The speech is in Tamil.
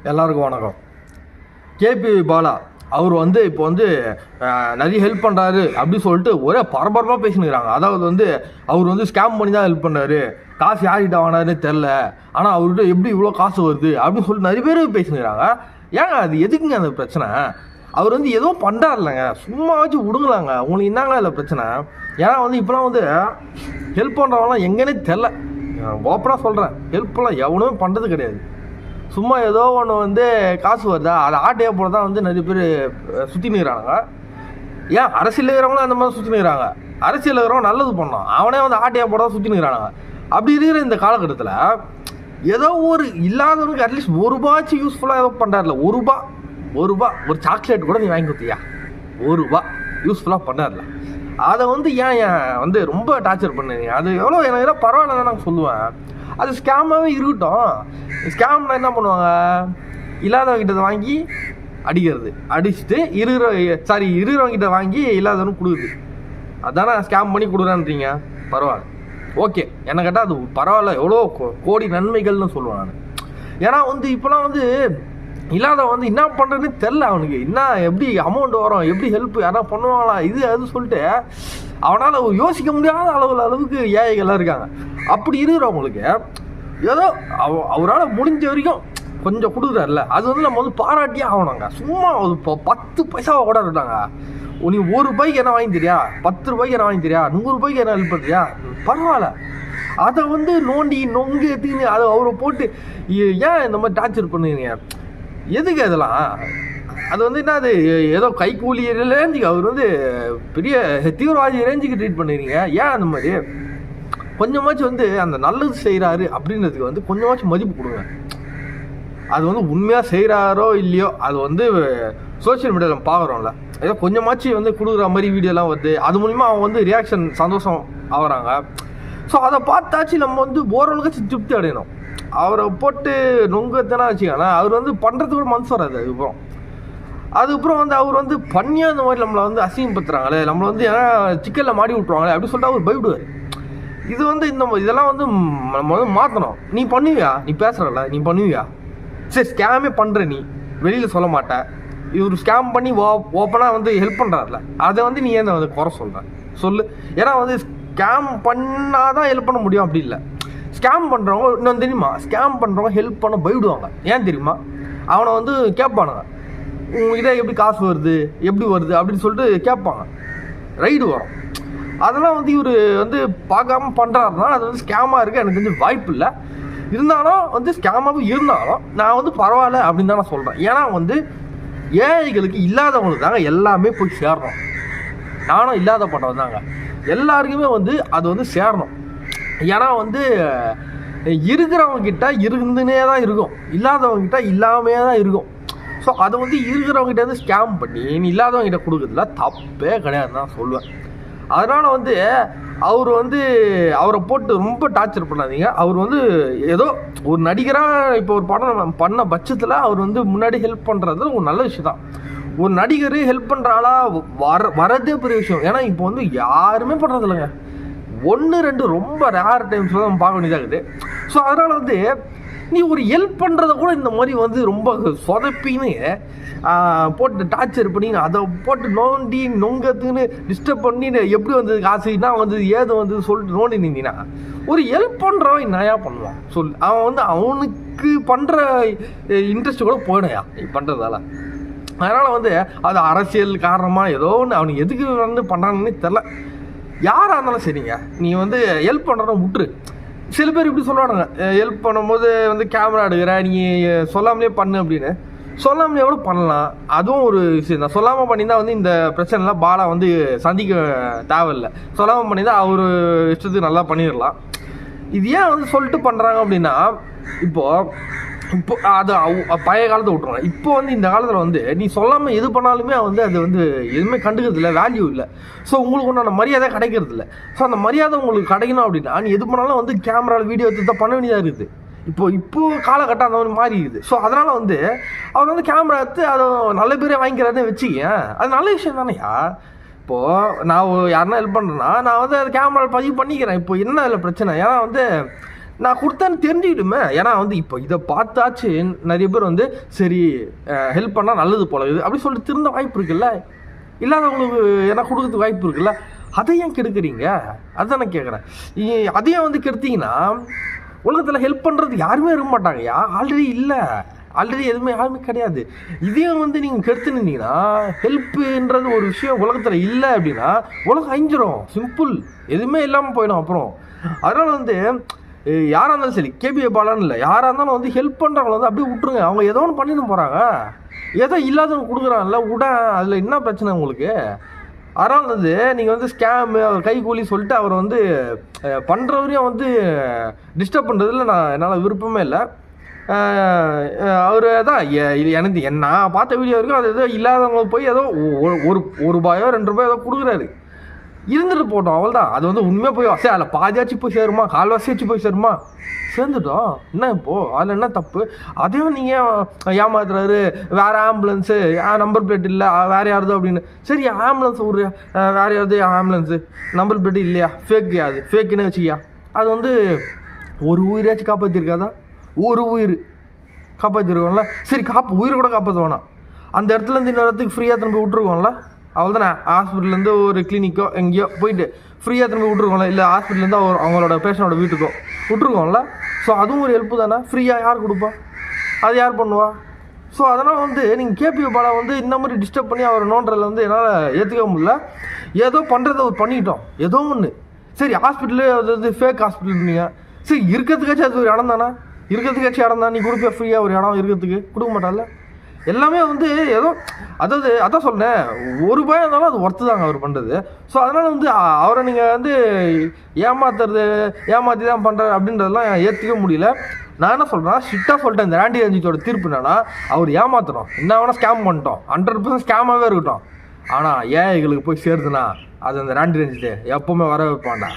எல்லாருக்கும் வணக்கம். கேபி பாலா அவர் வந்து இப்போ வந்து நிறைய ஹெல்ப் பண்ணுறாரு அப்படின்னு சொல்லிட்டு ஒரே பரபரப்பாக பேசினுக்கிறாங்க. அதாவது வந்து அவர் வந்து ஸ்கேம் பண்ணி தான் ஹெல்ப் பண்ணாரு, காசு யார்கிட்ட வாங்கினாருன்னு தெரில, ஆனால் அவர்கிட்ட எப்படி இவ்வளோ காசு வருது அப்படின்னு சொல்லிட்டு நிறைய பேர் பேசினுக்கிறாங்க. ஏங்க அது எதுக்குங்க அந்த பிரச்சனை? அவர் வந்து ஏதோ பண்ணுறாருலங்க, சும்மா வச்சு விடுங்களாங்க. உங்களுக்கு என்னங்க இல்லை பிரச்சனை? ஏன்னா வந்து இப்போலாம் வந்து ஹெல்ப் பண்ணுறவங்களாம் எங்கன்னே தெரில. ஓப்பனாக சொல்கிறேன், ஹெல்ப்லாம் எவனுமே பண்ணுறது கிடையாது. சும்மா ஏதோ ஒன்று வந்து காசு வருதா அதை ஆட்டையாக போட தான் வந்து நிறைய பேர் சுற்றி நிற்கிறாங்க. ஏன் அரசியல் இருக்கிறவங்களும் அந்த மாதிரி சுற்றி நிற்கிறாங்க. அரசியல் இருக்கிறவங்க நல்லது பண்ணோம், அவனே வந்து ஆட்டையாக போட தான் சுற்றி நிற்கிறாங்க. அப்படி இருக்கிற இந்த காலகட்டத்தில் ஏதோ ஒரு இல்லாதவனுக்கு அட்லீஸ்ட் ஒரு ரூபாச்சு யூஸ்ஃபுல்லாக ஏதோ பண்ணுறாருல. ஒரு ரூபா ஒரு சாக்லேட் கூட நீ வாங்கி கொடுத்தியா? ரூபா யூஸ்ஃபுல்லாக பண்ணார்ல. அதை வந்து ஏன் வந்து ரொம்ப டார்ச்சர் பண்ணுறீங்க? அது எவ்வளோ எனக்கு எல்லாம் பரவாயில்ல நான் சொல்லுவேன். அது ஸ்கேமாகவே இருக்கட்டும். ஸ்கேம்னா என்ன பண்ணுவாங்க? இல்லாதவங்கிட்ட வாங்கி அடிக்கிறது, அடிச்சுட்டு இருக்கிறவங்கிட்ட வாங்கி இல்லாதவனுக்கு கொடுக்குது. அதானே ஸ்கேம் பண்ணி கொடுக்குறான்றீங்க. பரவாயில்ல, ஓகே, என்ன கேட்டால் அது பரவாயில்ல, எவ்வளோ கோடி நன்மைகள்னு சொல்லுவேன் நான். ஏன்னா வந்து இப்போலாம் வந்து இல்லாதவன் வந்து என்ன பண்ணுறதுன்னு தெரில. அவனுக்கு என்ன எப்படி அமௌண்ட் வரும், எப்படி ஹெல்ப் யாராவது பண்ணுவாங்களா, இது அது சொல்லிட்டு அவனால் யோசிக்க முடியாத அளவுக்கு ஏழைகள்லாம் இருக்காங்க. அப்படி இருக்கிறவங்களுக்கு ஏதோ அவரால் முடிஞ்ச வரைக்கும் கொஞ்சம் கொடுக்குறாருல, அது வந்து நம்ம வந்து பாராட்டியே ஆகணுங்க. சும்மா இப்போ 10 பைசாவை கூட இருக்காங்க. நீ ₹1 என்ன வாங்கி தெரியா, ₹10 என்ன வாங்கி தெரியா, ₹100 என்ன ஹெல்ப் பண்ணுறியா, பரவாயில்ல. அதை வந்து நோண்டி நொங்கு எடுத்துன்னு அதை அவரை போட்டு ஏன் இந்த மாதிரி டார்ச்சர் பண்ணுவீங்க? எதுக்கு அதெல்லாம்? அது வந்து என்ன, அது ஏதோ கைக்கூலி ரேஞ்சுக்கு அவர் வந்து பெரிய தீவிரவாதி ரேஞ்சுக்கு ட்ரீட் பண்ணுறீங்க. ஏன் அந்த மாதிரி? கொஞ்சமாச்சும் வந்து அந்த நல்லது செய்கிறாரு அப்படின்றதுக்கு வந்து கொஞ்சமாச்சும் மதிப்பு கொடுங்க. அது வந்து உண்மையாக செய்கிறாரோ இல்லையோ, அது வந்து சோஷியல் மீடியாவில் நம்ம பார்க்குறோம்ல, ஏதோ கொஞ்சமாச்சும் வந்து கொடுக்குற மாதிரி வீடியோலாம் வருது. அது மூலிமா அவங்க வந்து ரியாக்ஷன் சந்தோஷம் ஆகுறாங்க. ஸோ அதை பார்த்தாச்சு நம்ம வந்து ஓரளவுக்கு திருப்தி அடையணும். அவரை போட்டு நொங்கத்தானே வச்சுக்கலாம். அவர் வந்து பண்ணுறதுக்கு கூட மனசு வராது. அதுக்கப்புறம் வந்து அவர் வந்து பண்ணியா இந்த மாதிரி நம்மளை வந்து அசிங்கப்படுத்துறாங்களே, நம்மளை வந்து ஏன்னா சிக்கலில் மாடி விட்ருவாங்களே அப்படின்னு சொல்லிட்டு அவர் பயப்படுவார். இது வந்து இதெல்லாம் வந்து நம்ம வந்து மாற்றணும். நீ பண்ணுவியா? நீ பேசுகிறல, நீ பண்ணுவியா? சரி, ஸ்கேமே பண்ணுற, நீ வெளியில் சொல்ல மாட்டேன். இவர் ஸ்கேம் பண்ணி ஓப்பனாக வந்து ஹெல்ப் பண்ணுறாருல, அதை வந்து நீ ஏன் வந்து குறை சொல்கிற சொல்லு. ஏன்னா வந்து ஸ்கேம் பண்ணாதான் ஹெல்ப் பண்ண முடியும் அப்படி இல்லை. ஸ்கேம் பண்ணுறவங்க இன்னும் தெரியுமா, ஸ்கேம் பண்ணுறவங்க ஹெல்ப் பண்ண பயப்படுவாங்க. ஏன் தெரியுமா? அவனை வந்து கேட்பானுங்க, உங்ககிட்ட எப்படி காசு வருது, எப்படி வருது அப்படின்னு சொல்லிட்டு கேட்பாங்க. ரைடு வரும். அதெல்லாம் வந்து இவர் வந்து பார்க்காம பண்ணுறாருன்னா அது வந்து ஸ்கேமாக இருக்குது. எனக்கு வந்து வாய்ப்பு இல்லை. இருந்தாலும் வந்து ஸ்கேமாகவும் இருந்தாலும் நான் வந்து பரவாயில்ல அப்படின்னு தான் நான் சொல்கிறேன். ஏன்னா வந்து ஏழைகளுக்கு இல்லாதவங்களுக்கு தாங்க எல்லாமே போய் சேரணும். நானும் இல்லாத பட்டவன் தாங்க. எல்லாருக்குமே வந்து அது வந்து சேரணும். ஏன்னா வந்து இருக்கிறவங்ககிட்ட இருந்துனே தான் இருக்கும், இல்லாதவங்ககிட்ட இல்லாமே தான் இருக்கும். ஸோ அதை வந்து இருக்கிறவங்ககிட்ட வந்து ஸ்கேம் பண்ணி நீ இல்லாதவங்ககிட்ட கொடுக்குறதுல தப்பே கிடையாதுன்னு தான் சொல்லுவேன். அதனால் வந்து அவர் வந்து அவரை போட்டு ரொம்ப டார்ச்சர் பண்ணாதீங்க. அவர் வந்து ஏதோ ஒரு நடிகராக இப்போ ஒரு படம் பண்ண பட்சத்தில் அவர் வந்து முன்னாடி ஹெல்ப் பண்ணுறது ஒரு நல்ல விஷயம் தான். ஒரு நடிகர் ஹெல்ப் பண்ணுற ஆளாக வரதே பெரிய விஷயம். ஏன்னா இப்போ வந்து யாருமே பண்ணுறது இல்லைங்க. 1-2 ரொம்ப ரேர் டைம்ஸில் தான் பார்க்க வேண்டியதாக இருக்குது. ஸோ அதனால் வந்து நீ ஒரு ஹெல்ப் பண்ணுறத கூட இந்த மாதிரி வந்து ரொம்ப சொதப்பின்னு போட்டு டார்ச்சர் பண்ணி அதை போட்டு நோண்டி நொங்கத்துன்னு டிஸ்டர்ப் பண்ணி எப்படி வந்தது காசுனா வந்து ஏதோ வந்து சொல்லிட்டு நோண்டி நின்றீங்கன்னா ஒரு ஹெல்ப் பண்ணுறவன் என்னையா பண்ணுவான் சொல். அவன் வந்து அவனுக்கு பண்ணுற இன்ட்ரெஸ்ட் கூட போயிடையா நீ பண்ணுறதால. அதனால் வந்து அது அரசியல் காரணமாக ஏதோ ஒன்று அவனுக்கு எதுக்கு வந்து பண்ணுறான்னு தெரில. யாராக இருந்தாலும் சரிங்க, நீ வந்து ஹெல்ப் பண்ணுறவன் விட்டுரு. சில பேர் இப்படி சொல்லுவானுங்க, ஹெல்ப் பண்ணும்போது வந்து கேமரா எடுக்கிற நீ சொல்லாமலே பண்ணு அப்படின்னு. சொல்லாமலே கூட பண்ணலாம், அதுவும் ஒரு விஷயம் தான். சொல்லாமல் பண்ணியிருந்தால் வந்து இந்த பிரச்சனைலாம் பாலா வந்து சந்திக்க தேவையில்லை. சொல்லாமல் பண்ணியிருந்தால் அவர் இஷ்டத்துக்கு நல்லா பண்ணிடலாம். இது ஏன் வந்து சொல்லிட்டு பண்ணுறாங்க அப்படின்னா, இப்போ அது பழைய காலத்தை விட்டுருவாங்க. இப்போ வந்து இந்த காலத்தில் வந்து நீ சொல்லாமல் எது பண்ணாலுமே வந்து அது வந்து எதுவுமே கண்டுக்கிறது இல்லை, வேல்யூ இல்லை. ஸோ உங்களுக்கு உண்டான மரியாதை கிடைக்கிறது இல்லை. ஸோ அந்த மரியாதை உங்களுக்கு கிடைக்கணும் அப்படின்னா நீ எது பண்ணாலும் வந்து கேமராவில் வீடியோ எடுத்து தான் பண்ண வேண்டியதாக இருக்குது. இப்போ காலகட்டம் அந்த மாதிரி மாறி இருக்குது. ஸோ அதனால் வந்து அவர் வந்து கேமரா எடுத்து அதை நல்ல பேரே வாங்கிக்கிறாருன்னு வச்சுக்கேன், அது நல்ல விஷயம் தானேயா. இப்போது நான் யாருன்னா ஹெல்ப் பண்ணுறேன்னா நான் வந்து அது கேமராவில் பதிவு பண்ணிக்கிறேன். இப்போ என்ன அதில் பிரச்சனை? ஏன்னா வந்து நான் கொடுத்தேன்னு தெரிஞ்சுக்கிட்டுமே. ஏன்னா வந்து இப்போ இதை பார்த்தாச்சு நிறைய பேர் வந்து சரி ஹெல்ப் பண்ணால் நல்லது போல இது அப்படி சொல்லிட்டு திருந்த வாய்ப்பு இருக்குல்ல, இல்லாதவங்களுக்கு ஏன்னா கொடுக்கறதுக்கு வாய்ப்பு இருக்குல்ல, அதை ஏன் கெடுக்குறீங்க? அதுதான் நான் கேட்குறேன். அதையும் வந்து கெடுத்தீங்கன்னா உலகத்தில் ஹெல்ப் பண்ணுறது யாருமே இருக்க மாட்டாங்கய்யா. ஆல்ரெடி எதுவுமே யாருமே கிடையாது. இதையும் வந்து நீங்கள் கெடுத்துனீங்கன்னா ஹெல்ப்புன்றது ஒரு விஷயம் உலகத்தில் இல்லை அப்படின்னா உலகம் அழிஞ்சிரும். சிம்பிள், எதுவுமே இல்லாமல் போயிடும் அப்புறம். அதனால் வந்து யாராக இருந்தாலும் சரி, கேபிஏ பாலான்னு இல்லை, யாராக இருந்தாலும் வந்து ஹெல்ப் பண்ணுறவங்கள வந்து அப்படியே விட்டுருங்க. அவங்க ஏதோ ஒன்று பண்ணிட்டு போகிறாங்க, ஏதோ இல்லாதவங்க கொடுக்குறாங்கல்ல விட, அதில் என்ன பிரச்சனை உங்களுக்கு? அதனால் வந்து நீங்கள் வந்து ஸ்கேமு அவர் கைக்கூலி சொல்லிட்டு அவர் வந்து பண்ணுறவரையும் வந்து டிஸ்டர்ப் பண்ணுறதுல என்னால் விருப்பமே இல்லை. அவர் தான் இது எனக்கு நான் பார்த்த வீடியோ வரைக்கும் அது ஏதோ இல்லாதவங்களுக்கு போய் ஏதோ ஒரு ரூபாயோ 2 ரூபாயோ ஏதோ கொடுக்குறாரு, இருந்துட்டு போட்டோம், அவள் தான். அது வந்து உண்மையாக போய் சரி அதில் பாதியாச்சு போய் சேருமா, கால்வாசியாச்சு போய் சேருமா, சேர்ந்துட்டோம். என்ன இப்போது அதில் என்ன தப்பு? அதையும் நீங்கள் ஏமாத்துறாரு, வேறு ஆம்புலன்ஸு நம்பர் பிளேட் இல்லை வேறு யாருதோ அப்படின்னு. சரி ஆம்புலன்ஸ் ஒரு வேறு யாருது ஆம்புலன்ஸு நம்பர் பிளேட் இல்லையா, ஃபேக் அது ஃபேக்குன்னு வச்சுக்கியா, அது வந்து ஒரு உயிராச்சும் காப்பாற்றிருக்காதான்? ஒரு உயிர் காப்பாற்றிருக்கோம்ல. சரி உயிரை கூட காப்பாற்ற வேணாம், அந்த இடத்துலேருந்து இன்னொரு இடத்துக்கு ஃப்ரீயாக திரும்ப விட்ருக்கோம்ல. அவள் தானே ஹாஸ்பிட்டல்லேருந்து ஒரு கிளினிக்கோ எங்கேயோ போயிட்டு ஃப்ரீயாக திரும்ப விட்ருக்கோம்ல, இல்லை ஹாஸ்பிட்டல்லேருந்து அவங்களோட பேஷண்டோட வீட்டுக்கோ விட்ருக்கோம்ல. ஸோ அதுவும் ஒரு ஹெல்ப்பு தானே. ஃப்ரீயாக யார் கொடுப்பா? அது யார் பண்ணுவா? ஸோ அதனால் வந்து நீங்கள் கேபிஏ பாலா வந்து இந்த மாதிரி டிஸ்டர்ப் பண்ணி அவர் நோன்றதில் வந்து என்னால் ஏற்றுக்க முடியல. ஏதோ பண்ணுறதை பண்ணிட்டோம், ஏதோ ஒன்று. சரி ஹாஸ்பிட்டலு அது வந்து ஃபேக் ஹாஸ்பிட்டல் நீங்கள், சரி இருக்கிறதுக்காச்சும் அது ஒரு இடம் தானே, இருக்கிறதுக்காச்சும் இடம் தான். நீ கொடுப்ப ஃப்ரீயாக ஒரு இடம் இருக்கிறதுக்கு கொடுக்க மாட்டால. எல்லாமே வந்து ஏதோ அதான் சொன்னேன், ₹1 இருந்தாலும் அது ஒர்த்து தாங்க அவர் பண்ணுறது. ஸோ அதனால் வந்து அவரை நீங்கள் வந்து ஏமாற்றி தான் பண்ணுறாரு அப்படின்றதெல்லாம் ஏற்றுக்க முடியல. நான் என்ன சொல்கிறேன், ஸ்ட்ரிக்டாக சொல்லிட்டேன், இந்த ராண்டி ரஞ்சித்தோட தீர்ப்பு என்னன்னா, அவர் ஏமாற்றணும், என்ன வேணால் ஸ்கேம் பண்ணிட்டோம், 100% ஸ்கேமாகவே இருக்கட்டும். ஆனால் ஏழைகளுக்கு போய் சேருதுன்னா அது அந்த ராண்டி ரஞ்சித்தை எப்போவுமே வர வைப்பான்டா.